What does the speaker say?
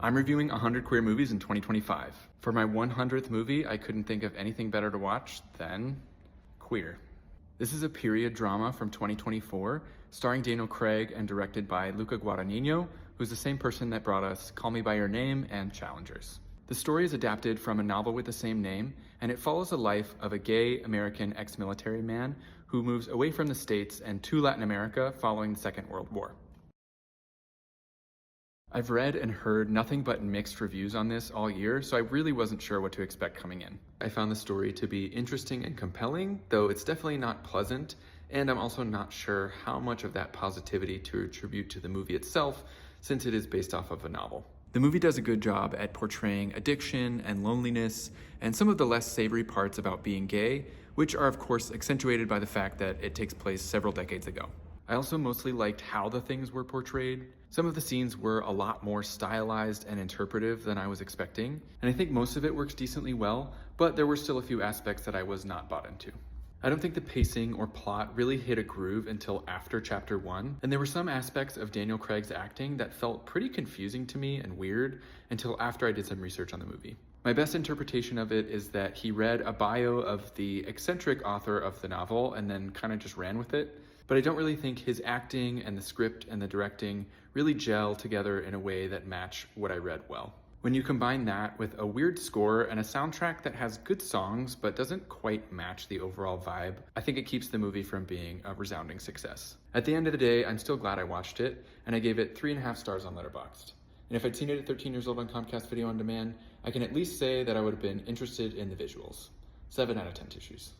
I'm reviewing 100 queer movies in 2025. For my 100th movie, I couldn't think of anything better to watch than Queer. This is a period drama from 2024, starring Daniel Craig and directed by Luca Guadagnino, who's the same person that brought us Call Me By Your Name and Challengers. The story is adapted from a novel with the same name, and it follows the life of a gay American ex-military man who moves away from the States and to Latin America following the Second World War. I've read and heard nothing but mixed reviews on this all year, so I really wasn't sure what to expect coming in. I found the story to be interesting and compelling, though it's definitely not pleasant, and I'm also not sure how much of that positivity to attribute to the movie itself, since it is based off of a novel. The movie does a good job at portraying addiction and loneliness, and some of the less savory parts about being gay, which are of course accentuated by the fact that it takes place several decades ago. I also mostly liked how the things were portrayed. Some of the scenes were a lot more stylized and interpretive than I was expecting, and I think most of it works decently well, but there were still a few aspects that I was not bought into. I don't think the pacing or plot really hit a groove until after chapter 1, and there were some aspects of Daniel Craig's acting that felt pretty confusing to me and weird until after I did some research on the movie. My best interpretation of it is that he read a bio of the eccentric author of the novel and then kind of just ran with it. But I don't really think his acting and the script and the directing really gel together in a way that match what I read well. When you combine that with a weird score and a soundtrack that has good songs but doesn't quite match the overall vibe, I think it keeps the movie from being a resounding success. At the end of the day, I'm still glad I watched it, and I gave it 3.5 stars on Letterboxd. And if I'd seen it at 13 years old on Comcast Video On Demand, I can at least say that I would have been interested in the visuals. 7 out of 10 tissues.